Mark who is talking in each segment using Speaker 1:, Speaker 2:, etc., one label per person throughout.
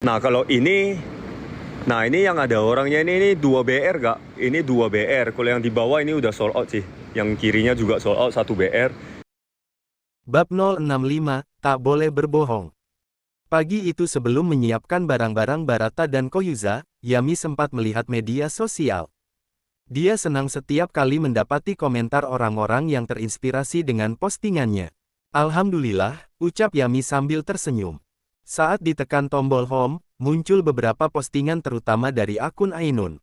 Speaker 1: Nah, kalau ini, nah ini yang ada orangnya ini 2 BR Kak. Ini 2 BR. Kalau yang di bawah ini udah sold out sih. Yang kirinya juga sold out 1 BR.
Speaker 2: Bab 065, tak boleh berbohong. Pagi itu sebelum menyiapkan barang-barang Barata dan Koyuza, Yami sempat melihat media sosial. Dia senang setiap kali mendapati komentar orang-orang yang terinspirasi dengan postingannya. Alhamdulillah, ucap Yami sambil tersenyum. Saat ditekan tombol home, muncul beberapa postingan terutama dari akun Ainun.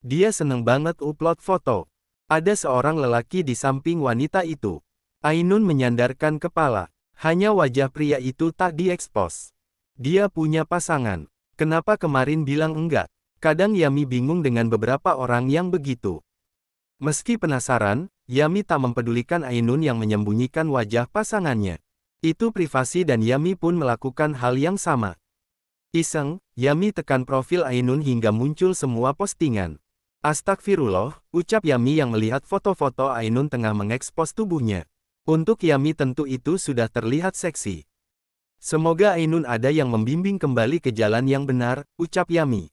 Speaker 2: Dia seneng banget upload foto. Ada seorang lelaki di samping wanita itu. Ainun menyandarkan kepala. Hanya wajah pria itu tak diekspos. Dia punya pasangan. Kenapa kemarin bilang enggak? Kadang Yami bingung dengan beberapa orang yang begitu. Meski penasaran, Yami tak mempedulikan Ainun yang menyembunyikan wajah pasangannya. Itu privasi dan Yami pun melakukan hal yang sama. Iseng, Yami tekan profil Ainun hingga muncul semua postingan. Astagfirullah, ucap Yami yang melihat foto-foto Ainun tengah mengekspos tubuhnya. Untuk Yami tentu itu sudah terlihat seksi. Semoga Ainun ada yang membimbing kembali ke jalan yang benar, ucap Yami.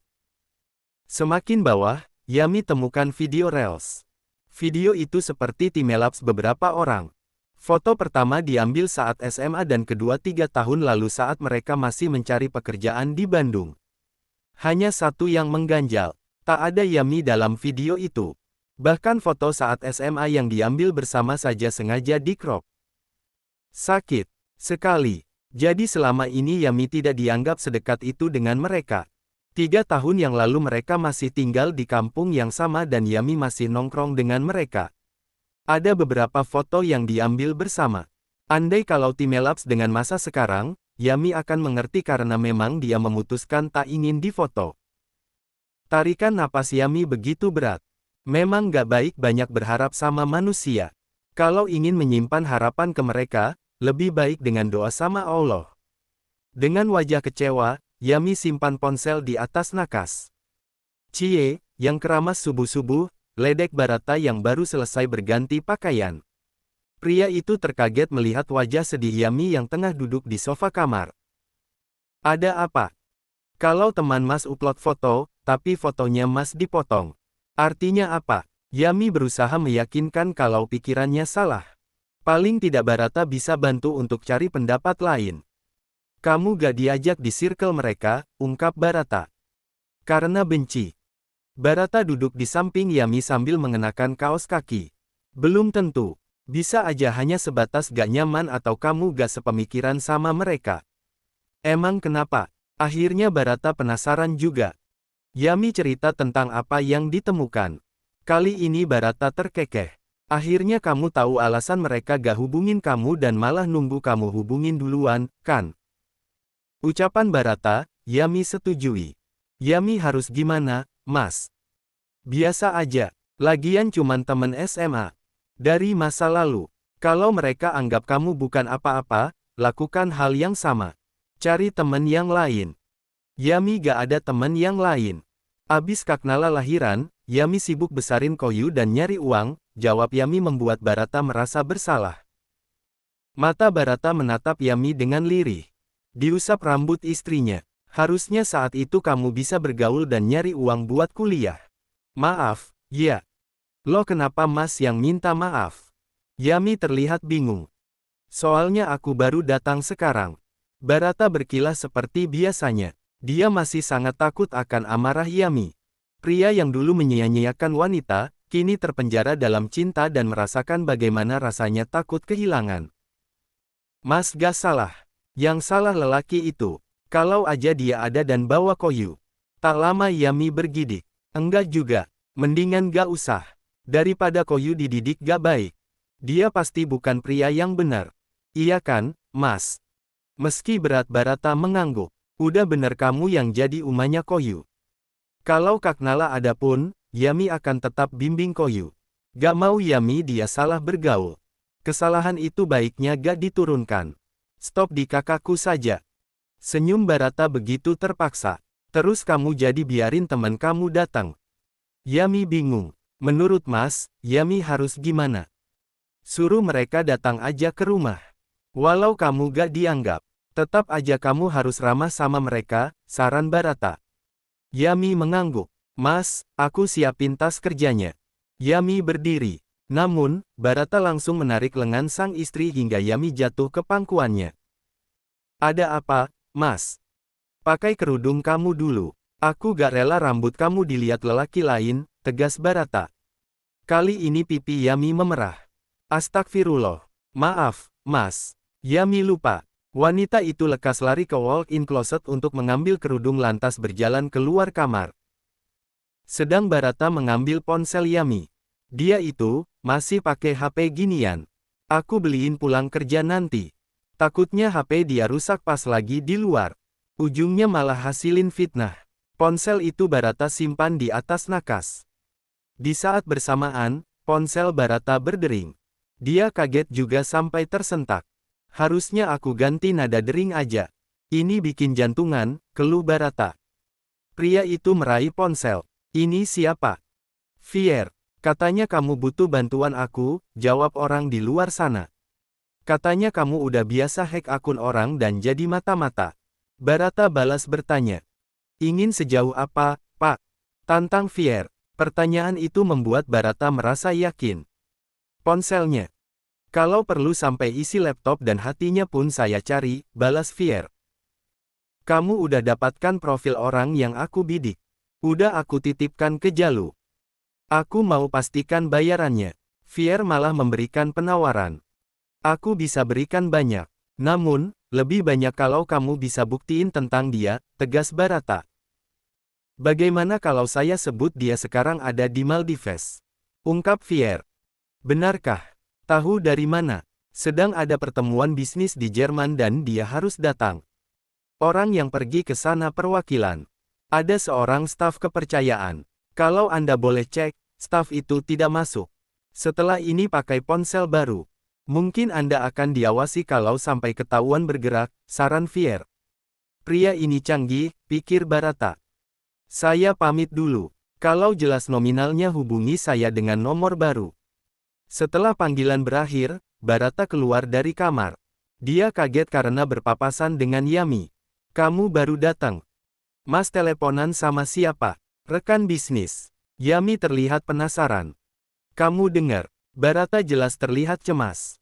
Speaker 2: Semakin bawah, Yami temukan video Reels. Video itu seperti timelapse beberapa orang. Foto pertama diambil saat SMA dan kedua 3 tahun lalu saat mereka masih mencari pekerjaan di Bandung. Hanya satu yang mengganjal, tak ada Yami dalam video itu. Bahkan foto saat SMA yang diambil bersama saja sengaja di-crop. Sakit sekali. Jadi selama ini Yami tidak dianggap sedekat itu dengan mereka. 3 tahun yang lalu mereka masih tinggal di kampung yang sama dan Yami masih nongkrong dengan mereka. Ada beberapa foto yang diambil bersama. Andai kalau timelapse dengan masa sekarang, Yami akan mengerti karena memang dia memutuskan tak ingin difoto. Tarikan napas Yami begitu berat. Memang gak baik banyak berharap sama manusia. Kalau ingin menyimpan harapan ke mereka, lebih baik dengan doa sama Allah. Dengan wajah kecewa, Yami simpan ponsel di atas nakas. Cie, yang keramas subuh-subuh, ledek Barata yang baru selesai berganti pakaian. Pria itu terkaget melihat wajah sedih Yami yang tengah duduk di sofa kamar. Ada apa? Kalau teman Mas upload foto, tapi fotonya Mas dipotong. Artinya apa? Yami berusaha meyakinkan kalau pikirannya salah. Paling tidak Barata bisa bantu untuk cari pendapat lain. Kamu gak diajak di circle mereka, ungkap Barata. Karena benci. Barata duduk di samping Yami sambil mengenakan kaos kaki. Belum tentu. Bisa aja hanya sebatas gak nyaman atau kamu gak sepemikiran sama mereka. Emang kenapa? Akhirnya Barata penasaran juga. Yami cerita tentang apa yang ditemukan. Kali ini Barata terkekeh. Akhirnya kamu tahu alasan mereka gak hubungin kamu dan malah nunggu kamu hubungin duluan, kan? Ucapan Barata, Yami setujui. Yami harus gimana, Mas? Biasa aja. Lagian cuman temen SMA. Dari masa lalu. Kalau mereka anggap kamu bukan apa-apa, lakukan hal yang sama. Cari temen yang lain. Yami gak ada temen yang lain. Abis Kaknala lahiran, Yami sibuk besarin Koyu dan nyari uang, jawab Yami membuat Barata merasa bersalah. Mata Barata menatap Yami dengan lirih. Diusap rambut istrinya. Harusnya saat itu kamu bisa bergaul dan nyari uang buat kuliah. Maaf, ya. Lo kenapa Mas yang minta maaf? Yami terlihat bingung. Soalnya aku baru datang sekarang. Barata berkilas seperti biasanya. Dia masih sangat takut akan amarah Yami. Pria yang dulu menyia-nyiakan wanita, kini terpenjara dalam cinta dan merasakan bagaimana rasanya takut kehilangan. Mas gak salah. Yang salah lelaki itu. Kalau aja dia ada dan bawa Koyu. Tak lama Yami bergidik. Enggak juga. Mendingan gak usah. Daripada Koyu dididik gak baik. Dia pasti bukan pria yang benar. Iya kan, Mas? Meski berat Barata mengangguk. Udah bener kamu yang jadi umanya Koyu. Kalau Kaknala ada pun, Yami akan tetap bimbing Koyu. Gak mau Yami dia salah bergaul. Kesalahan itu baiknya gak diturunkan. Stop di kakakku saja. Senyum Barata begitu terpaksa. Terus kamu jadi biarin teman kamu datang. Yami bingung. Menurut Mas, Yami harus gimana? Suruh mereka datang aja ke rumah. Walau kamu gak dianggap. Tetap aja kamu harus ramah sama mereka, saran Barata. Yami mengangguk. Mas, aku siapin tas kerjanya. Yami berdiri. Namun, Barata langsung menarik lengan sang istri hingga Yami jatuh ke pangkuannya. Ada apa, Mas? Pakai kerudung kamu dulu. Aku gak rela rambut kamu dilihat lelaki lain, tegas Barata. Kali ini pipi Yami memerah. Astagfirullah. Maaf, Mas. Yami lupa. Wanita itu lekas lari ke walk-in closet untuk mengambil kerudung lantas berjalan keluar kamar. Sedang Barata mengambil ponsel Yami. Dia itu, masih pakai HP ginian. Aku beliin pulang kerja nanti. Takutnya HP dia rusak pas lagi di luar. Ujungnya malah hasilin fitnah. Ponsel itu Barata simpan di atas nakas. Di saat bersamaan, ponsel Barata berdering. Dia kaget juga sampai tersentak. Harusnya aku ganti nada dering aja. Ini bikin jantungan, keluh Barata. Pria itu meraih ponsel. Ini siapa? Fier. Katanya kamu butuh bantuan aku, jawab orang di luar sana. Katanya kamu udah biasa hack akun orang dan jadi mata-mata. Barata balas bertanya. Ingin sejauh apa, Pak? Tantang Fier. Pertanyaan itu membuat Barata merasa yakin. Ponselnya. Kalau perlu sampai isi laptop dan hatinya pun saya cari, balas Fier. Kamu udah dapatkan profil orang yang aku bidik. Udah aku titipkan ke Jalu. Aku mau pastikan bayarannya. Fier malah memberikan penawaran. Aku bisa berikan banyak. Namun, lebih banyak kalau kamu bisa buktiin tentang dia, tegas Barata. Bagaimana kalau saya sebut dia sekarang ada di Maldives? Ungkap Fier. Benarkah? Tahu dari mana? Sedang ada pertemuan bisnis di Jerman dan dia harus datang. Orang yang pergi ke sana perwakilan. Ada seorang staf kepercayaan. Kalau Anda boleh cek, staf itu tidak masuk. Setelah ini pakai ponsel baru. Mungkin Anda akan diawasi kalau sampai ketahuan bergerak, saran Fier. Pria ini canggih, pikir Barata. Saya pamit dulu. Kalau jelas nominalnya hubungi saya dengan nomor baru. Setelah panggilan berakhir, Barata keluar dari kamar. Dia kaget karena berpapasan dengan Yami. Kamu baru datang. Mas teleponan sama siapa? Rekan bisnis. Yami terlihat penasaran. Kamu dengar? Barata jelas terlihat cemas.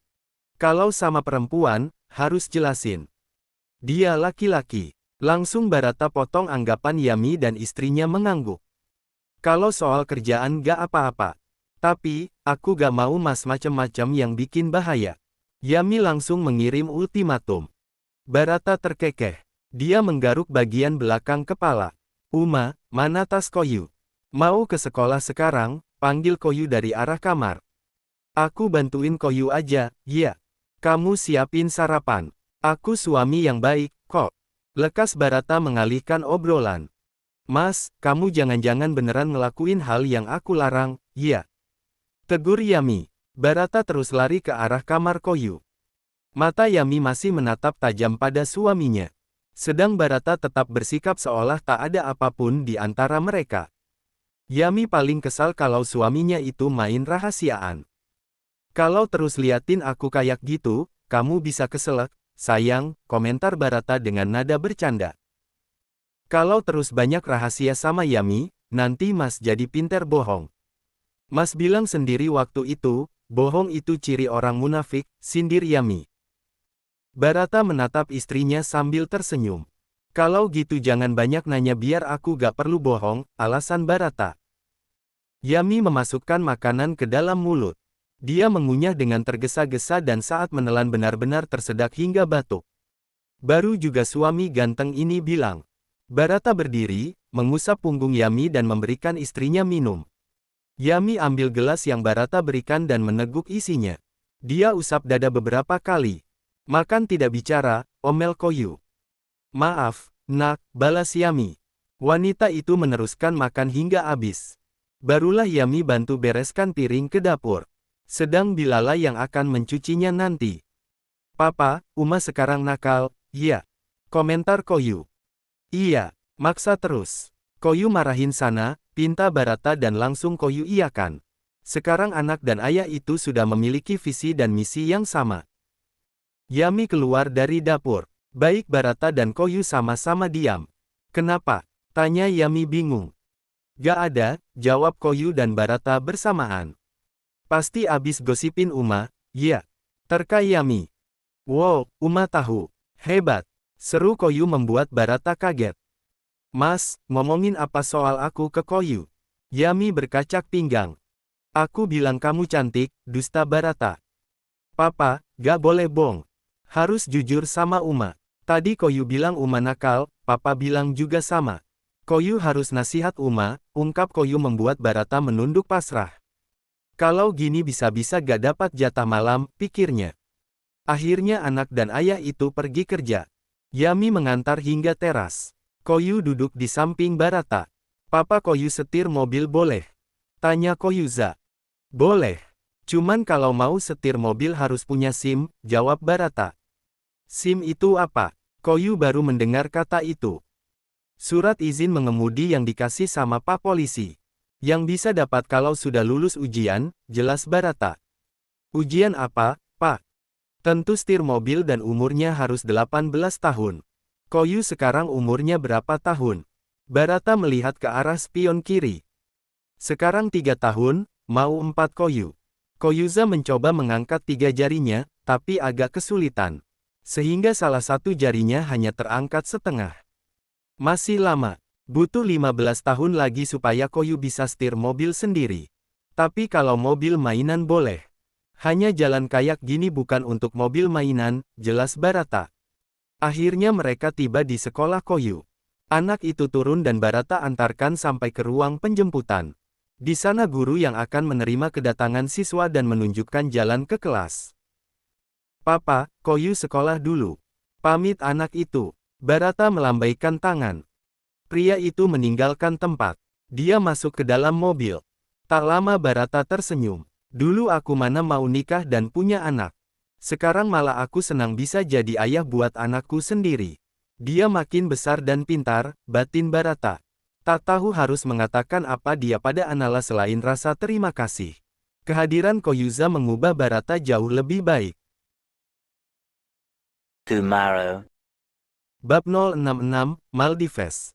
Speaker 2: Kalau sama perempuan, harus jelasin. Dia laki-laki. Langsung Barata potong anggapan Yami dan istrinya mengangguk. Kalau soal kerjaan gak apa-apa. Tapi, aku gak mau mas macem-macem yang bikin bahaya. Yami langsung mengirim ultimatum. Barata terkekeh. Dia menggaruk bagian belakang kepala. Uma, mana tas Koyu? Mau ke sekolah sekarang, panggil Koyu dari arah kamar. Aku bantuin Koyu aja, ya. Kamu siapin sarapan. Aku suami yang baik, kok. Lekas Barata mengalihkan obrolan. Mas, kamu jangan-jangan beneran ngelakuin hal yang aku larang, ya. Tegur Yami. Barata terus lari ke arah kamar Koyu. Mata Yami masih menatap tajam pada suaminya. Sedang Barata tetap bersikap seolah tak ada apapun di antara mereka. Yami paling kesal kalau suaminya itu main rahasiaan. Kalau terus liatin aku kayak gitu, kamu bisa keselak, sayang, komentar Barata dengan nada bercanda. Kalau terus banyak rahasia sama Yami, nanti mas jadi pinter bohong. Mas bilang sendiri waktu itu, bohong itu ciri orang munafik, sindir Yami. Barata menatap istrinya sambil tersenyum. Kalau gitu jangan banyak nanya biar aku gak perlu bohong, alasan Barata. Yami memasukkan makanan ke dalam mulut. Dia mengunyah dengan tergesa-gesa dan saat menelan benar-benar tersedak hingga batuk. Baru juga suami ganteng ini bilang. Barata berdiri, mengusap punggung Yami dan memberikan istrinya minum. Yami ambil gelas yang Barata berikan dan meneguk isinya. Dia usap dada beberapa kali. Makan tidak bicara, omel Koyu. Maaf, nak, balas Yami. Wanita itu meneruskan makan hingga habis. Barulah Yami bantu bereskan piring ke dapur. Sedang Bilala yang akan mencucinya nanti. Papa, Uma sekarang nakal, iya. Komentar Koyu. Iya, maksa terus. Koyu marahin sana, pinta Barata dan langsung Koyu iyakan. Sekarang anak dan ayah itu sudah memiliki visi dan misi yang sama. Yami keluar dari dapur. Baik, Barata dan Koyu sama-sama diam. Kenapa? Tanya Yami bingung. Gak ada, jawab Koyu dan Barata bersamaan. Pasti abis gosipin Uma, ya. Terka Yami. Wow, Uma tahu. Hebat. Seru Koyu membuat Barata kaget. Mas, ngomongin apa soal aku ke Koyu? Yami berkacak pinggang. Aku bilang kamu cantik, dusta Barata. Papa, gak boleh bohong. Harus jujur sama Uma. Tadi Koyu bilang Uma nakal, Papa bilang juga sama. Koyu harus nasihat Uma, ungkap Koyu membuat Barata menunduk pasrah. Kalau gini bisa-bisa gak dapat jatah malam, pikirnya. Akhirnya anak dan ayah itu pergi kerja. Yami mengantar hingga teras. Koyu duduk di samping Barata. Papa Koyu setir mobil boleh? Tanya Koyuza. Boleh. Cuman kalau mau setir mobil harus punya SIM, jawab Barata. SIM itu apa? Koyu baru mendengar kata itu. Surat izin mengemudi yang dikasih sama Pak Polisi. Yang bisa dapat kalau sudah lulus ujian, jelas Barata. Ujian apa, Pak? Tentu setir mobil dan umurnya harus 18 tahun. Koyu sekarang umurnya berapa tahun? Barata melihat ke arah spion kiri. Sekarang 3 tahun, mau 4 Koyu. Koyuza mencoba mengangkat 3 jarinya, tapi agak kesulitan. Sehingga salah satu jarinya hanya terangkat setengah. Masih lama. Butuh 15 tahun lagi supaya Koyu bisa setir mobil sendiri. Tapi kalau mobil mainan boleh. Hanya jalan kayak gini bukan untuk mobil mainan, jelas Barata. Akhirnya mereka tiba di sekolah Koyu. Anak itu turun dan Barata antarkan sampai ke ruang penjemputan. Di sana guru yang akan menerima kedatangan siswa dan menunjukkan jalan ke kelas. Papa, Koyu sekolah dulu. Pamit anak itu. Barata melambaikan tangan. Pria itu meninggalkan tempat. Dia masuk ke dalam mobil. Tak lama Barata tersenyum. Dulu aku mana mau nikah dan punya anak. Sekarang malah aku senang bisa jadi ayah buat anakku sendiri. Dia makin besar dan pintar, batin Barata. Tak tahu harus mengatakan apa dia pada Anala selain rasa terima kasih. Kehadiran Koyuza mengubah Barata jauh lebih baik.
Speaker 3: Tomorrow.
Speaker 2: Bab 066, Maldives.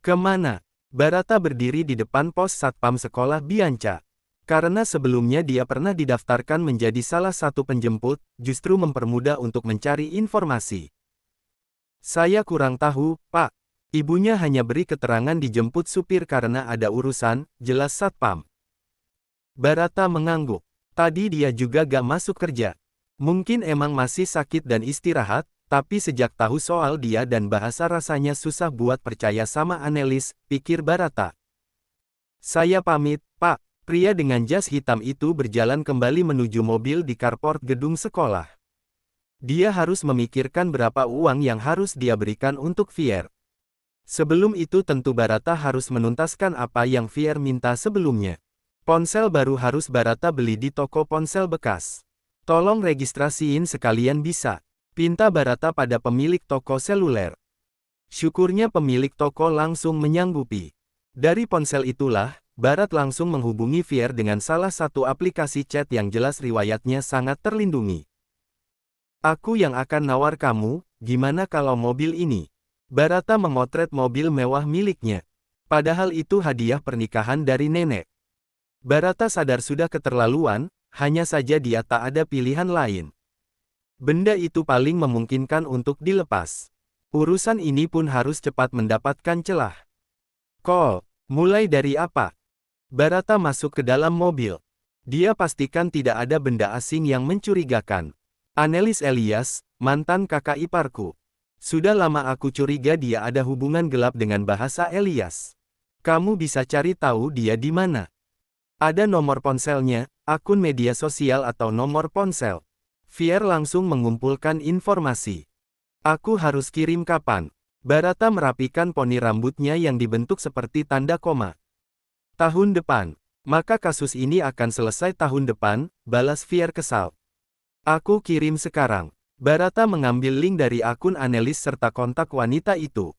Speaker 2: Kemana? Barata berdiri di depan pos satpam sekolah Bianca. Karena sebelumnya dia pernah didaftarkan menjadi salah satu penjemput, justru mempermudah untuk mencari informasi. Saya kurang tahu, Pak. Ibunya hanya beri keterangan dijemput supir karena ada urusan, jelas satpam. Barata mengangguk. Tadi dia juga gak masuk kerja. Mungkin emang masih sakit dan istirahat, tapi sejak tahu soal dia dan bahasa rasanya susah buat percaya sama Annelies, pikir Barata. Saya pamit, Pak. Pria dengan jas hitam itu berjalan kembali menuju mobil di carport gedung sekolah. Dia harus memikirkan berapa uang yang harus dia berikan untuk Fier. Sebelum itu tentu Barata harus menuntaskan apa yang Fier minta sebelumnya. Ponsel baru harus Barata beli di toko ponsel bekas. Tolong registrasiin sekalian bisa. Pinta Barata pada pemilik toko seluler. Syukurnya pemilik toko langsung menyanggupi. Dari ponsel itulah, Barat langsung menghubungi Fier dengan salah satu aplikasi chat yang jelas riwayatnya sangat terlindungi. Aku yang akan nawar kamu, gimana kalau mobil ini? Barata memotret mobil mewah miliknya. Padahal itu hadiah pernikahan dari nenek. Barata sadar sudah keterlaluan, hanya saja dia tak ada pilihan lain. Benda itu paling memungkinkan untuk dilepas. Urusan ini pun harus cepat mendapatkan celah. Call, mulai dari apa? Barata masuk ke dalam mobil. Dia pastikan tidak ada benda asing yang mencurigakan. Annelies Elias, mantan kakak iparku. Sudah lama aku curiga dia ada hubungan gelap dengan bahasa Elias. Kamu bisa cari tahu dia di mana? Ada nomor ponselnya, akun media sosial atau nomor ponsel. Fier langsung mengumpulkan informasi. Aku harus kirim kapan? Barata merapikan poni rambutnya yang dibentuk seperti tanda koma. Tahun depan. Maka kasus ini akan selesai tahun depan, balas Fier kesal. Aku kirim sekarang. Barata mengambil link dari akun Annelies serta kontak wanita itu.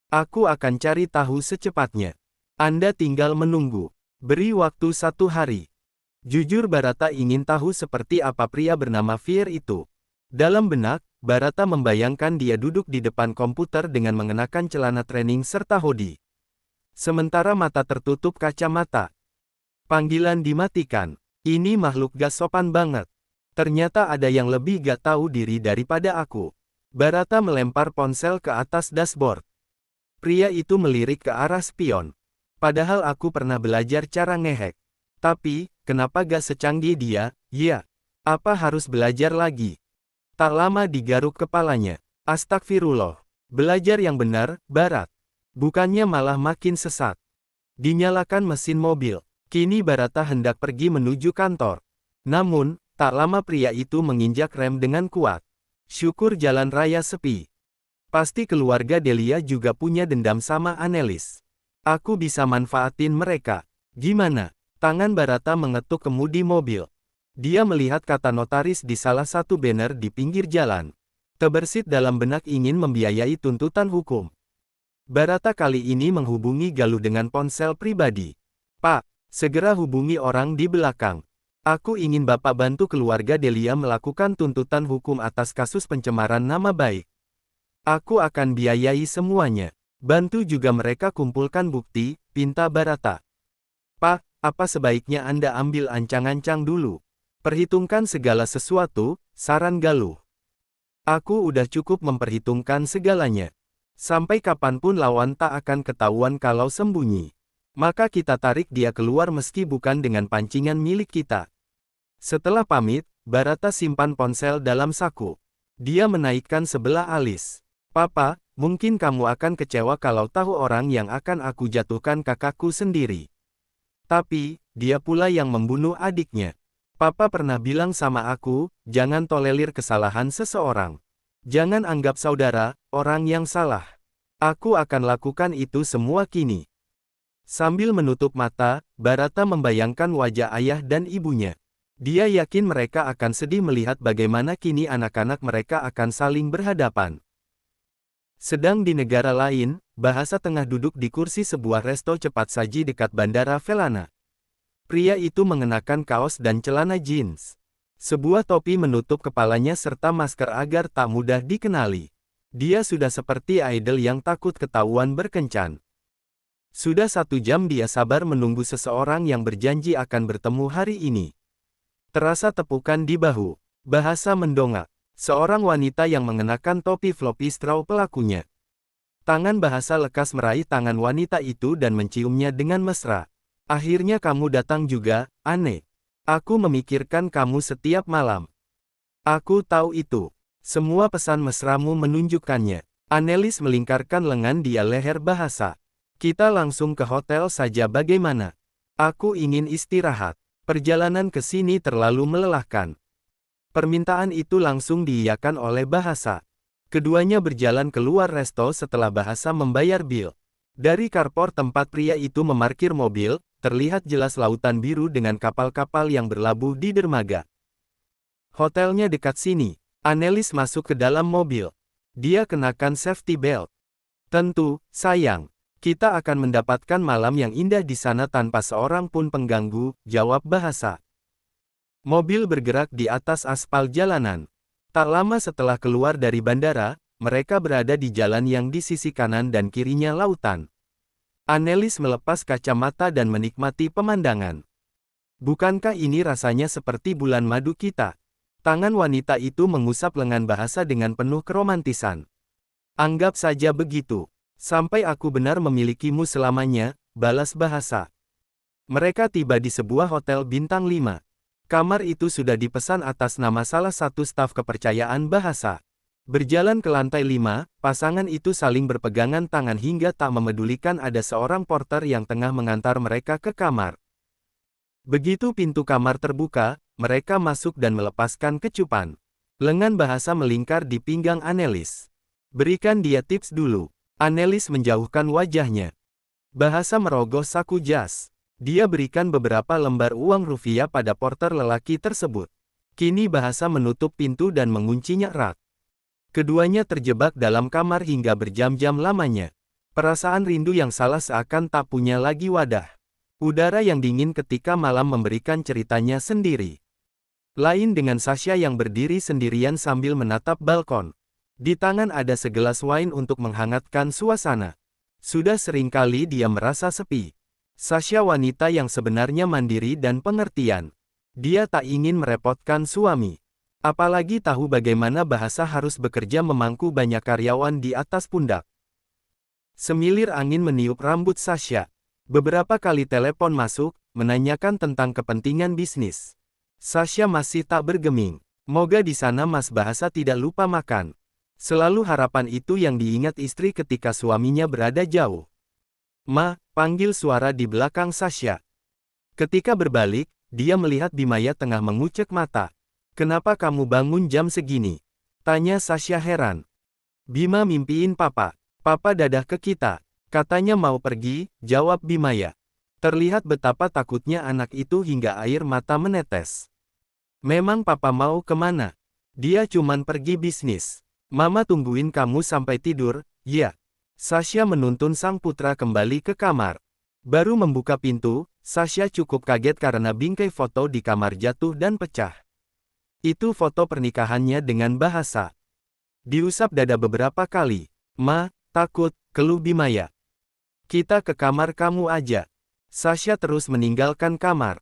Speaker 2: Aku akan cari tahu secepatnya. Anda tinggal menunggu. Beri waktu 1 hari. Jujur Barata ingin tahu seperti apa pria bernama Fier itu. Dalam benak, Barata membayangkan dia duduk di depan komputer dengan mengenakan celana training serta hoodie. Sementara mata tertutup kacamata. Panggilan dimatikan. Ini makhluk gak sopan banget. Ternyata ada yang lebih gak tahu diri daripada aku. Barata melempar ponsel ke atas dashboard. Pria itu melirik ke arah spion. Padahal aku pernah belajar cara ngehack. Tapi, kenapa gak secanggih dia? Ya, apa harus belajar lagi? Tak lama digaruk kepalanya. Astagfirullah. Belajar yang benar, Barat. Bukannya malah makin sesat. Dinyalakan mesin mobil. Kini Barata hendak pergi menuju kantor. Namun, tak lama pria itu menginjak rem dengan kuat. Syukur jalan raya sepi. Pasti keluarga Delia juga punya dendam sama Annelies. Aku bisa manfaatin mereka. Gimana? Tangan Barata mengetuk kemudi mobil. Dia melihat kata notaris di salah satu banner di pinggir jalan. Terbersit dalam benak ingin membiayai tuntutan hukum. Barata kali ini menghubungi Galuh dengan ponsel pribadi. Pak, segera hubungi orang di belakang. Aku ingin Bapak bantu keluarga Delia melakukan tuntutan hukum atas kasus pencemaran nama baik. Aku akan biayai semuanya. Bantu juga mereka kumpulkan bukti, pinta Barata. Pak, apa sebaiknya Anda ambil ancang-ancang dulu? Perhitungkan segala sesuatu, saran Galuh. Aku udah cukup memperhitungkan segalanya. Sampai kapanpun lawan tak akan ketahuan kalau sembunyi. Maka kita tarik dia keluar meski bukan dengan pancingan milik kita. Setelah pamit, Barata simpan ponsel dalam saku. Dia menaikkan sebelah alis. Papa, mungkin kamu akan kecewa kalau tahu orang yang akan aku jatuhkan kakakku sendiri. Tapi, dia pula yang membunuh adiknya. Papa pernah bilang sama aku, jangan tolerir kesalahan seseorang. Jangan anggap saudara, orang yang salah. Aku akan lakukan itu semua kini. Sambil menutup mata, Barata membayangkan wajah ayah dan ibunya. Dia yakin mereka akan sedih melihat bagaimana kini anak-anak mereka akan saling berhadapan. Sedang di negara lain, Bahasa tengah duduk di kursi sebuah resto cepat saji dekat Bandara Velana. Pria itu mengenakan kaos dan celana jeans. Sebuah topi menutup kepalanya serta masker agar tak mudah dikenali. Dia sudah seperti idol yang takut ketahuan berkencan. Sudah 1 jam dia sabar menunggu seseorang yang berjanji akan bertemu hari ini. Terasa tepukan di bahu. Bahasa mendongak. Seorang wanita yang mengenakan topi floppy straw pelakunya. Tangan Bahasa lekas meraih tangan wanita itu dan menciumnya dengan mesra. Akhirnya kamu datang juga, Anne. Aku memikirkan kamu setiap malam. Aku tahu itu. Semua pesan mesramu menunjukkannya. Annelies melingkarkan lengan di leher Bahasa. Kita langsung ke hotel saja bagaimana? Aku ingin istirahat. Perjalanan ke sini terlalu melelahkan. Permintaan itu langsung diiyakan oleh Bahasa. Keduanya berjalan keluar resto setelah Bahasa membayar bil. Dari carport tempat pria itu memarkir mobil, terlihat jelas lautan biru dengan kapal-kapal yang berlabuh di dermaga. Hotelnya dekat sini. Annelies masuk ke dalam mobil. Dia kenakan safety belt. Tentu, sayang. Kita akan mendapatkan malam yang indah di sana tanpa seorang pun pengganggu, jawab Bahasa. Mobil bergerak di atas aspal jalanan. Tak lama setelah keluar dari bandara, mereka berada di jalan yang di sisi kanan dan kirinya lautan. Annelies melepas kacamata dan menikmati pemandangan. Bukankah ini rasanya seperti bulan madu kita? Tangan wanita itu mengusap lengan Bahasa dengan penuh keromantisan. Anggap saja begitu. Sampai aku benar memilikimu selamanya, balas Bahasa. Mereka tiba di sebuah hotel bintang 5. Kamar itu sudah dipesan atas nama salah satu staf kepercayaan Bahasa. Berjalan ke lantai 5, pasangan itu saling berpegangan tangan hingga tak memedulikan ada seorang porter yang tengah mengantar mereka ke kamar. Begitu pintu kamar terbuka, mereka masuk dan melepaskan kecupan. Lengan Bahasa melingkar di pinggang Annelies. Berikan dia tips dulu. Annelies menjauhkan wajahnya. Bahasa merogoh saku jas. Dia berikan beberapa lembar uang rupiah pada porter lelaki tersebut. Kini Bahasa menutup pintu dan menguncinya erat. Keduanya terjebak dalam kamar hingga berjam-jam lamanya. Perasaan rindu yang salah seakan tak punya lagi wadah. Udara yang dingin ketika malam memberikan ceritanya sendiri. Lain dengan Sasha yang berdiri sendirian sambil menatap balkon. Di tangan ada segelas wine untuk menghangatkan suasana. Sudah seringkali dia merasa sepi. Sasha wanita yang sebenarnya mandiri dan pengertian. Dia tak ingin merepotkan suami. Apalagi tahu bagaimana bahasa harus bekerja memangku banyak karyawan di atas pundak. Semilir angin meniup rambut Sasha. Beberapa kali telepon masuk, menanyakan tentang kepentingan bisnis. Sasha masih tak bergeming. Moga di sana Mas Bahasa tidak lupa makan. Selalu harapan itu yang diingat istri ketika suaminya berada jauh. Ma, panggil suara di belakang Sasha. Ketika berbalik, dia melihat Bimaya tengah mengucek mata. Kenapa kamu bangun jam segini? Tanya Sasha heran. Bima mimpiin papa. Papa dadah ke kita. Katanya mau pergi, jawab Bimaya. Terlihat betapa takutnya anak itu hingga air mata menetes. Memang papa mau kemana? Dia cuman pergi bisnis. Mama tungguin kamu sampai tidur, ya. Sasha menuntun sang putra kembali ke kamar. Baru membuka pintu, Sasha cukup kaget karena bingkai foto di kamar jatuh dan pecah. Itu foto pernikahannya dengan Bahasa. Diusap dada beberapa kali. Ma, takut, keluh Bimaya. Kita ke kamar kamu aja. Sasha terus meninggalkan kamar.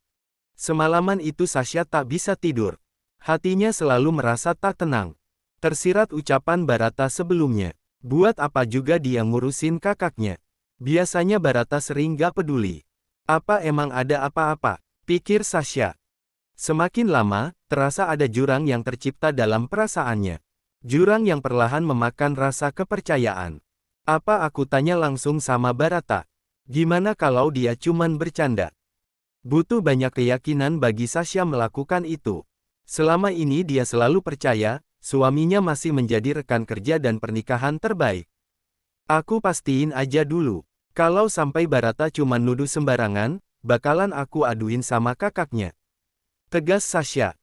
Speaker 2: Semalaman itu Sasha tak bisa tidur. Hatinya selalu merasa tak tenang. Tersirat ucapan Barata sebelumnya. Buat apa juga dia ngurusin kakaknya. Biasanya Barata sering gak peduli. Apa emang ada apa-apa? Pikir Sasha. Semakin lama, terasa ada jurang yang tercipta dalam perasaannya. Jurang yang perlahan memakan rasa kepercayaan. Apa aku tanya langsung sama Barata? Gimana kalau dia cuman bercanda? Butuh banyak keyakinan bagi Sasha melakukan itu. Selama ini dia selalu percaya, suaminya masih menjadi rekan kerja dan pernikahan terbaik. Aku pastiin aja dulu. Kalau sampai Barata cuman nuduh sembarangan, bakalan aku aduin sama kakaknya. Tegas Sasha.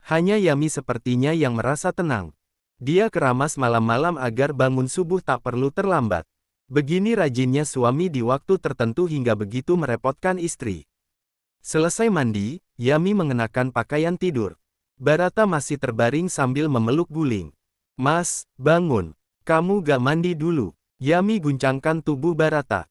Speaker 2: Hanya Yami sepertinya yang merasa tenang. Dia keramas malam-malam agar bangun subuh tak perlu terlambat. Begini rajinnya suami di waktu tertentu hingga begitu merepotkan istri. Selesai mandi, Yami mengenakan pakaian tidur. Barata masih terbaring sambil memeluk guling. Mas, bangun. Kamu gak mandi dulu. Yami guncangkan tubuh Barata.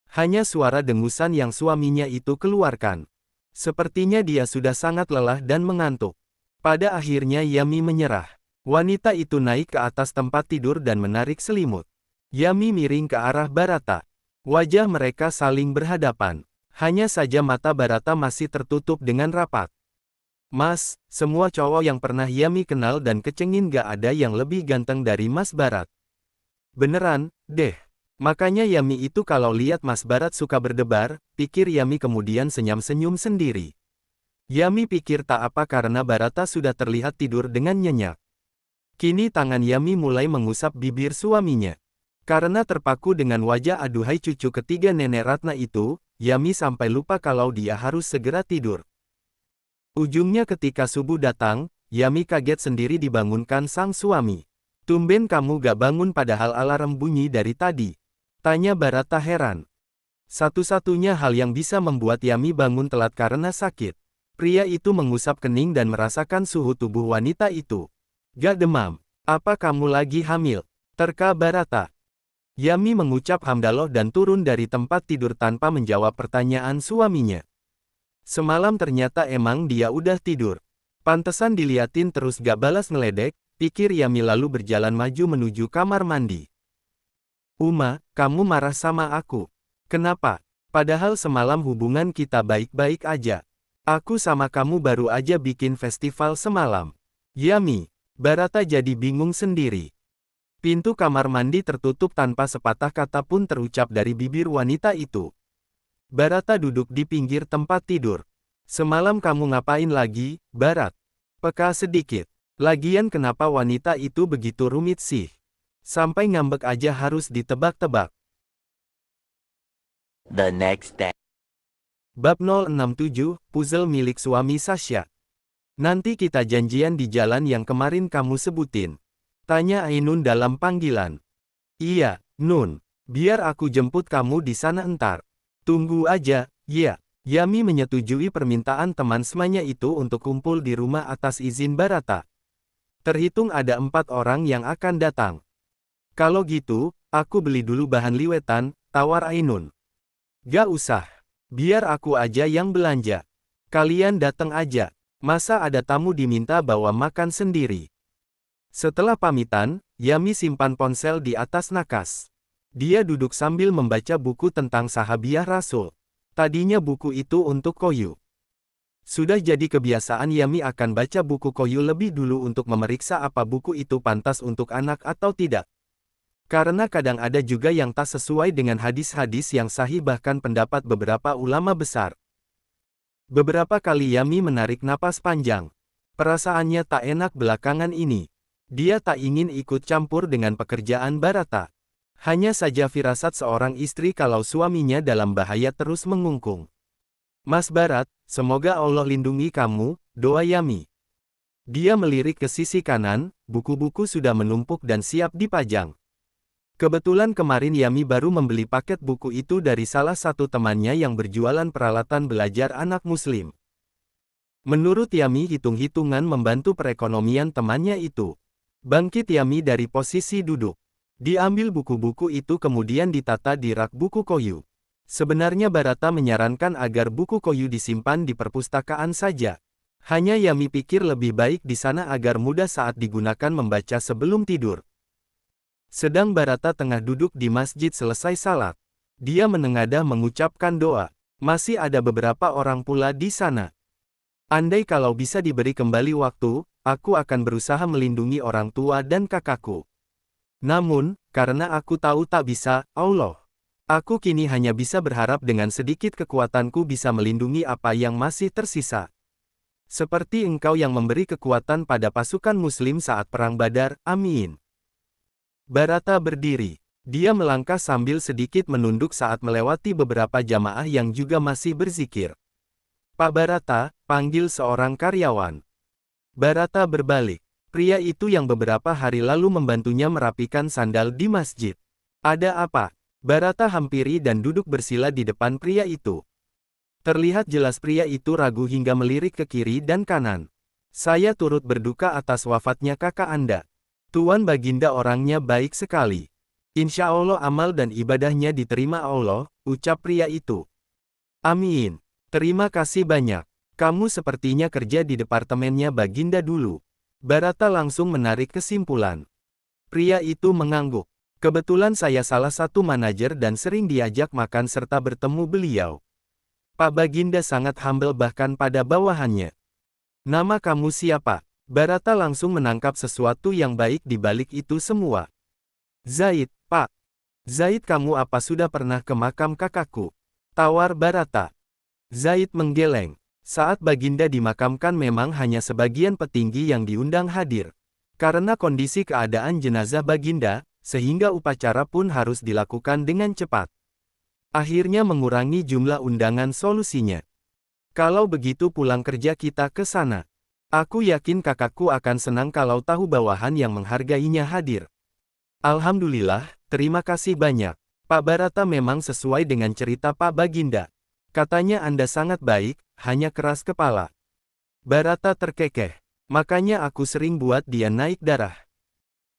Speaker 2: Hanya suara dengusan yang suaminya itu keluarkan. Sepertinya dia sudah sangat lelah dan mengantuk. Pada akhirnya Yami menyerah. Wanita itu naik ke atas tempat tidur dan menarik selimut. Yami miring ke arah Barata. Wajah mereka saling berhadapan. Hanya saja mata Barata masih tertutup dengan rapat. Mas, semua cowok yang pernah Yami kenal dan kecengin gak ada yang lebih ganteng dari Mas Barat. Beneran, deh. Makanya Yami itu kalau lihat Mas Barat suka berdebar, pikir Yami kemudian senyum-senyum sendiri. Yami pikir tak apa karena Barata sudah terlihat tidur dengan nyenyak. Kini tangan Yami mulai mengusap bibir suaminya. Karena terpaku dengan wajah aduhai cucu ketiga nenek Ratna itu, Yami sampai lupa kalau dia harus segera tidur. Ujungnya ketika subuh datang, Yami kaget sendiri dibangunkan sang suami. Tumben kamu gak bangun padahal alarm bunyi dari tadi. Tanya Barata heran. Satu-satunya hal yang bisa membuat Yami bangun telat karena sakit. Pria itu mengusap kening dan merasakan suhu tubuh wanita itu. Gak demam. Apa kamu lagi hamil? Terka Barata. Yami mengucap hamdaloh dan turun dari tempat tidur tanpa menjawab pertanyaan suaminya. Semalam ternyata emang dia udah tidur. Pantesan diliatin terus gak balas ngeledek, pikir Yami lalu berjalan maju menuju kamar mandi. Uma, kamu marah sama aku. Kenapa? Padahal semalam hubungan kita baik-baik aja. Aku sama kamu baru aja bikin festival semalam. Yami. Barata jadi bingung sendiri. Pintu kamar mandi tertutup tanpa sepatah kata pun terucap dari bibir wanita itu. Barata duduk di pinggir tempat tidur. Semalam kamu ngapain lagi, Barat? Peka sedikit. Lagian kenapa wanita itu begitu rumit sih? Sampai ngambek aja harus ditebak-tebak.
Speaker 3: The next day.
Speaker 2: Bab 067, Puzzle milik suami Sasha. Nanti kita janjian di jalan yang kemarin kamu sebutin. Tanya Ainun dalam panggilan. Iya, Nun. Biar aku jemput kamu di sana entar. Tunggu aja, ya. Yami menyetujui permintaan teman semanya itu untuk kumpul di rumah atas izin Barata. Terhitung ada 4 orang yang akan datang. Kalau gitu, aku beli dulu bahan liwetan, tawar Ainun. Gak usah. Biar aku aja yang belanja. Kalian datang aja. Masa ada tamu diminta bawa makan sendiri. Setelah pamitan, Yami simpan ponsel di atas nakas. Dia duduk sambil membaca buku tentang Sahabiah Rasul. Tadinya buku itu untuk Koyu. Sudah jadi kebiasaan Yami akan baca buku Koyu lebih dulu untuk memeriksa apa buku itu pantas untuk anak atau tidak. Karena kadang ada juga yang tak sesuai dengan hadis-hadis yang sahih bahkan pendapat beberapa ulama besar. Beberapa kali Yami menarik napas panjang. Perasaannya tak enak belakangan ini. Dia tak ingin ikut campur dengan pekerjaan Barata. Hanya saja firasat seorang istri kalau suaminya dalam bahaya terus mengungkung. Mas Barat, semoga Allah lindungi kamu, doa Yami. Dia melirik ke sisi kanan, buku-buku sudah menumpuk dan siap dipajang. Kebetulan kemarin Yami baru membeli paket buku itu dari salah satu temannya yang berjualan peralatan belajar anak muslim. Menurut Yami hitung-hitungan membantu perekonomian temannya itu. Bangkit Yami dari posisi duduk. Diambil buku-buku itu kemudian ditata di rak buku Koyu. Sebenarnya Barata menyarankan agar buku Koyu disimpan di perpustakaan saja. Hanya Yami pikir lebih baik di sana agar mudah saat digunakan membaca sebelum tidur. Sedang Barata tengah duduk di masjid selesai salat. Dia menengadah mengucapkan doa. Masih ada beberapa orang pula di sana. Andai kalau bisa diberi kembali waktu, aku akan berusaha melindungi orang tua dan kakakku. Namun, karena aku tahu tak bisa, Allah. Aku kini hanya bisa berharap dengan sedikit kekuatanku bisa melindungi apa yang masih tersisa. Seperti engkau yang memberi kekuatan pada pasukan muslim saat perang Badar, amin. Barata berdiri. Dia melangkah sambil sedikit menunduk saat melewati beberapa jamaah yang juga masih berzikir. Pak Barata, panggil seorang karyawan. Barata berbalik. Pria itu yang beberapa hari lalu membantunya merapikan sandal di masjid. Ada apa? Barata hampiri dan duduk bersila di depan pria itu. Terlihat jelas pria itu ragu hingga melirik ke kiri dan kanan. Saya turut berduka atas wafatnya kakak Anda. Tuan Baginda orangnya baik sekali. Insya Allah amal dan ibadahnya diterima Allah, ucap pria itu. Amin. Terima kasih banyak. Kamu sepertinya kerja di departemennya Baginda dulu. Barata langsung menarik kesimpulan. Pria itu mengangguk. Kebetulan saya salah satu manajer dan sering diajak makan serta bertemu beliau. Pak Baginda sangat humble bahkan pada bawahannya. Nama kamu siapa? Barata langsung menangkap sesuatu yang baik di balik itu semua. Zaid, Pak. Zaid, kamu apa sudah pernah ke makam kakakku? Tawar Barata. Zaid menggeleng. Saat Baginda dimakamkan memang hanya sebagian petinggi yang diundang hadir. Karena kondisi keadaan jenazah Baginda, sehingga upacara pun harus dilakukan dengan cepat. Akhirnya mengurangi jumlah undangan solusinya. Kalau begitu pulang kerja kita ke sana. Aku yakin kakakku akan senang kalau tahu bawahan yang menghargainya hadir. Alhamdulillah, terima kasih banyak. Pak Barata memang sesuai dengan cerita Pak Baginda. Katanya Anda sangat baik, hanya keras kepala. Barata terkekeh. Makanya aku sering buat dia naik darah.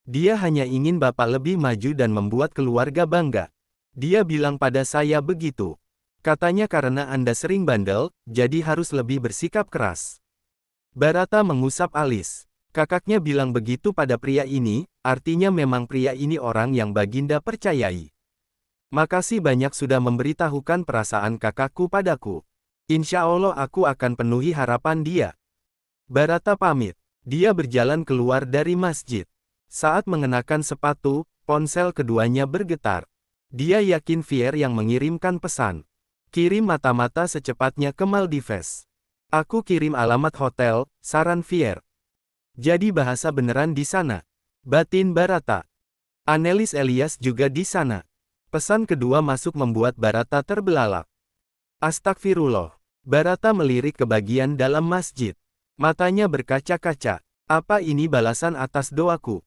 Speaker 2: Dia hanya ingin Bapak lebih maju dan membuat keluarga bangga. Dia bilang pada saya begitu. Katanya karena Anda sering bandel, jadi harus lebih bersikap keras. Barata mengusap alis. Kakaknya bilang begitu pada pria ini, artinya memang pria ini orang yang Baginda percayai. Makasih banyak sudah memberitahukan perasaan kakakku padaku. Insya Allah aku akan penuhi harapan dia. Barata pamit. Dia berjalan keluar dari masjid. Saat mengenakan sepatu, ponsel keduanya bergetar. Dia yakin Fier yang mengirimkan pesan. Kirim mata-mata secepatnya ke Maldives. Aku kirim alamat hotel, saran Fier. Jadi bahasa beneran di sana. Batin Barata. Annelies Elias juga di sana. Pesan kedua masuk membuat Barata terbelalak. Astagfirullah. Barata melirik ke bagian dalam masjid. Matanya berkaca-kaca. Apa ini balasan atas doaku?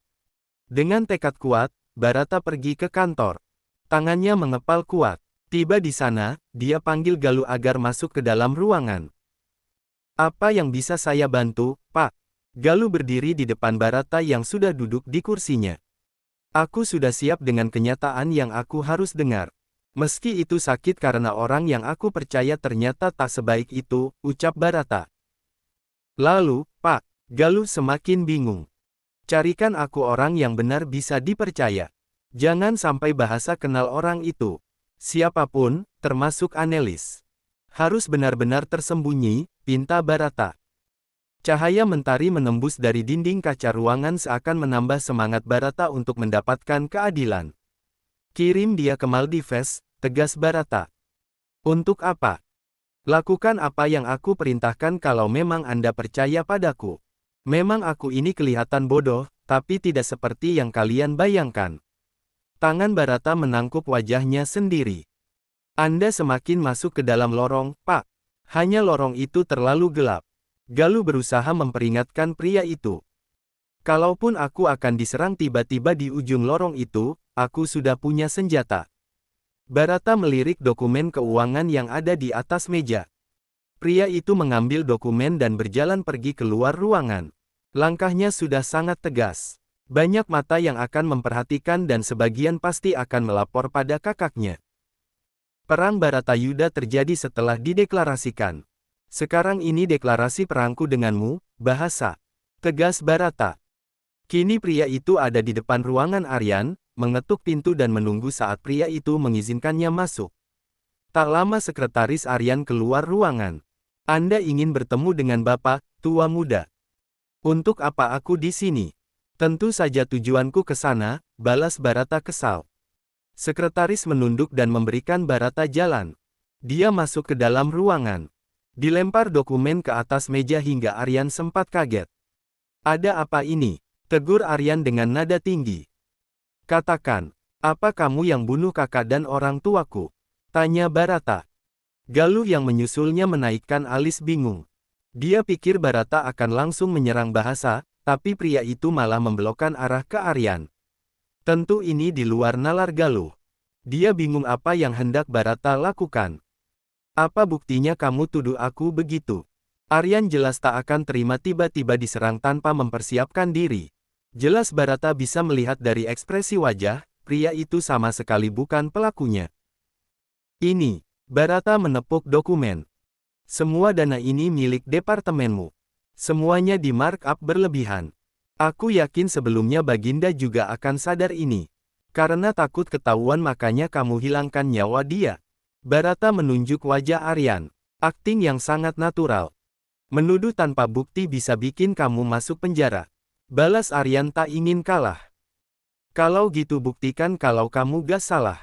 Speaker 2: Dengan tekad kuat, Barata pergi ke kantor. Tangannya mengepal kuat. Tiba di sana, dia panggil Galuh agar masuk ke dalam ruangan. Apa yang bisa saya bantu, Pak? Galuh berdiri di depan Barata yang sudah duduk di kursinya. Aku sudah siap dengan kenyataan yang aku harus dengar. Meski itu sakit karena orang yang aku percaya ternyata tak sebaik itu, ucap Barata. Lalu, Pak, Galuh semakin bingung. Carikan aku orang yang benar bisa dipercaya. Jangan sampai bahasa kenal orang itu. Siapapun, termasuk Annelies. Harus benar-benar tersembunyi, pinta Barata. Cahaya mentari menembus dari dinding kaca ruangan seakan menambah semangat Barata untuk mendapatkan keadilan. Kirim dia ke Maldives, tegas Barata. Untuk apa? Lakukan apa yang aku perintahkan kalau memang Anda percaya padaku. Memang aku ini kelihatan bodoh, tapi tidak seperti yang kalian bayangkan. Tangan Barata menangkup wajahnya sendiri. Anda semakin masuk ke dalam lorong, Pak. Hanya lorong itu terlalu gelap. Galuh berusaha memperingatkan pria itu. Kalaupun aku akan diserang tiba-tiba di ujung lorong itu, aku sudah punya senjata. Barata melirik dokumen keuangan yang ada di atas meja. Pria itu mengambil dokumen dan berjalan pergi keluar ruangan. Langkahnya sudah sangat tegas. Banyak mata yang akan memperhatikan dan sebagian pasti akan melapor pada kakaknya. Perang Baratayuda terjadi setelah dideklarasikan. Sekarang ini deklarasi perangku denganmu, bahasa. Tegas Barata. Kini pria itu ada di depan ruangan Aryan, mengetuk pintu dan menunggu saat pria itu mengizinkannya masuk. Tak lama sekretaris Aryan keluar ruangan. Anda ingin bertemu dengan Bapak, tua muda. Untuk apa aku di sini? Tentu saja tujuanku ke sana, balas Barata kesal. Sekretaris menunduk dan memberikan Barata jalan. Dia masuk ke dalam ruangan. Dilempar dokumen ke atas meja hingga Aryan sempat kaget. Ada apa ini? Tegur Aryan dengan nada tinggi. Katakan, apa kamu yang bunuh kakak dan orang tuaku? Tanya Barata. Galuh yang menyusulnya menaikkan alis bingung. Dia pikir Barata akan langsung menyerang bahasa, tapi pria itu malah membelokkan arah ke Aryan. Tentu ini di luar nalar Galuh. Dia bingung apa yang hendak Barata lakukan. Apa buktinya kamu tuduh aku begitu? Aryan jelas tak akan terima tiba-tiba diserang tanpa mempersiapkan diri. Jelas Barata bisa melihat dari ekspresi wajah, pria itu sama sekali bukan pelakunya. Ini, Barata menepuk dokumen. Semua dana ini milik departemenmu. Semuanya di markup berlebihan. Aku yakin sebelumnya Baginda juga akan sadar ini. Karena takut ketahuan makanya kamu hilangkan nyawa dia. Barata menunjuk wajah Aryan. Akting yang sangat natural. Menuduh tanpa bukti bisa bikin kamu masuk penjara. Balas Aryan tak ingin kalah. Kalau gitu buktikan kalau kamu gak salah.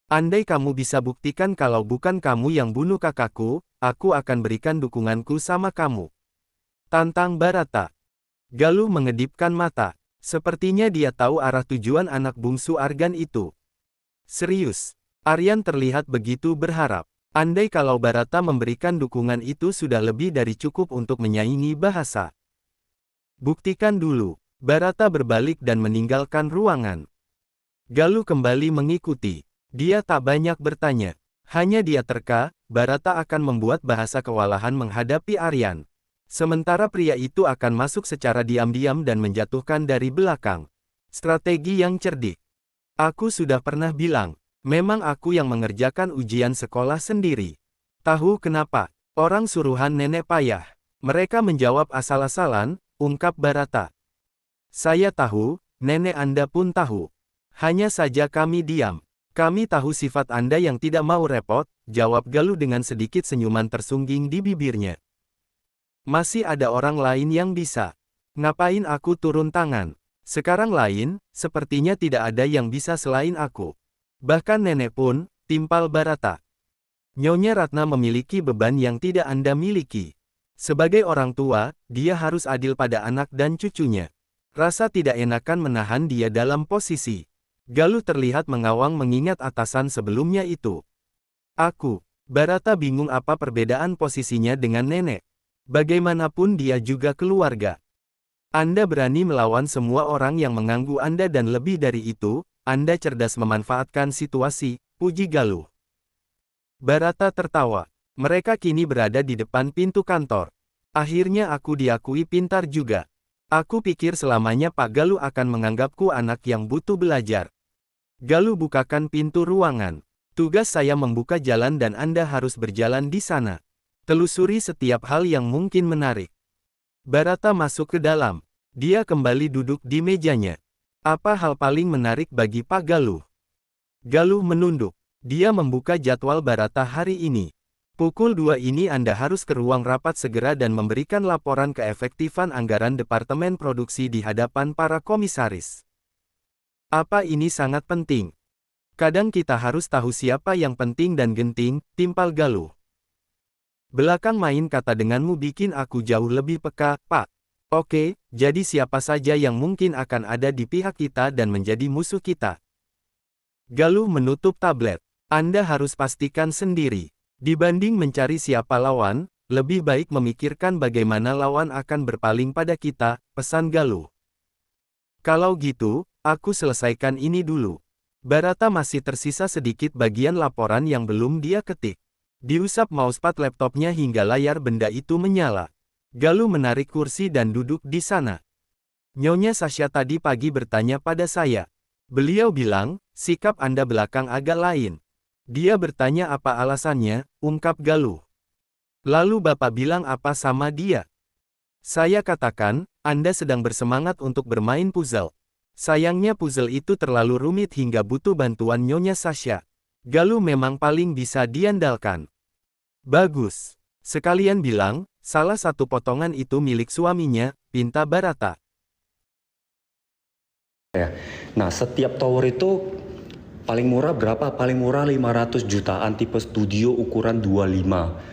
Speaker 2: Andai kamu bisa buktikan kalau bukan kamu yang bunuh kakakku, aku akan berikan dukunganku sama kamu. Tantang Barata. Galuh mengedipkan mata. Sepertinya dia tahu arah tujuan anak bungsu Argan itu. Serius. Aryan terlihat begitu berharap. Andai kalau Barata memberikan dukungan itu sudah lebih dari cukup untuk menyaingi bahasa. Buktikan dulu. Barata berbalik dan meninggalkan ruangan. Galuh kembali mengikuti. Dia tak banyak bertanya. Hanya dia terka, Barata akan membuat bahasa kewalahan menghadapi Aryan. Sementara pria itu akan masuk secara diam-diam dan menjatuhkan dari belakang. Strategi yang cerdik. Aku sudah pernah bilang, memang aku yang mengerjakan ujian sekolah sendiri. Tahu kenapa? Orang suruhan nenek payah. Mereka menjawab asal-asalan, ungkap Barata. Saya tahu, nenek Anda pun tahu. Hanya saja kami diam. Kami tahu sifat Anda yang tidak mau repot, jawab Galuh dengan sedikit senyuman tersungging di bibirnya. Masih ada orang lain yang bisa. Ngapain aku turun tangan? Sekarang lain, sepertinya tidak ada yang bisa selain aku. Bahkan nenek pun, timpal Barata. Nyonya Ratna memiliki beban yang tidak Anda miliki. Sebagai orang tua, dia harus adil pada anak dan cucunya. Rasa tidak enakan menahan dia dalam posisi. Galuh terlihat mengawang mengingat atasan sebelumnya itu. Barata bingung apa perbedaan posisinya dengan nenek. Bagaimanapun dia juga keluarga. Anda berani melawan semua orang yang mengganggu Anda dan lebih dari itu, Anda cerdas memanfaatkan situasi, puji Galuh. Barata tertawa. Mereka kini berada di depan pintu kantor. Akhirnya aku diakui pintar juga. Aku pikir selamanya Pak Galuh akan menganggapku anak yang butuh belajar. Galuh, bukakan pintu ruangan. Tugas saya membuka jalan dan Anda harus berjalan di sana. Telusuri setiap hal yang mungkin menarik. Barata masuk ke dalam. Dia kembali duduk di mejanya. Apa hal paling menarik bagi Pak Galuh? Galuh menunduk. Dia membuka jadwal Barata hari ini. Pukul 2 ini Anda harus ke ruang rapat segera dan memberikan laporan keefektifan anggaran Departemen Produksi di hadapan para komisaris. Apa ini sangat penting? Kadang kita harus tahu siapa yang penting dan genting, timpal Galuh. Belakang main kata denganmu bikin aku jauh lebih peka, Pak. Oke, jadi siapa saja yang mungkin akan ada di pihak kita dan menjadi musuh kita? Galuh menutup tablet. Anda harus pastikan sendiri. Dibanding mencari siapa lawan, lebih baik memikirkan bagaimana lawan akan berpaling pada kita, pesan Galuh. Kalau gitu, aku selesaikan ini dulu. Barata masih tersisa sedikit bagian laporan yang belum dia ketik. Diusap mousepad laptopnya hingga layar benda itu menyala. Galuh menarik kursi dan duduk di sana. Nyonya Sasha tadi pagi bertanya pada saya. Beliau bilang, sikap Anda belakang agak lain. Dia bertanya apa alasannya, ungkap Galuh. Lalu Bapak bilang apa sama dia? Saya katakan, Anda sedang bersemangat untuk bermain puzzle. Sayangnya puzzle itu terlalu rumit hingga butuh bantuan Nyonya Sasha. Galuh memang paling bisa diandalkan. Bagus. Sekalian bilang, salah satu potongan itu milik suaminya, pinta Barata.
Speaker 3: Nah, setiap tower itu paling murah berapa? Paling murah 500 jutaan tipe studio ukuran 25.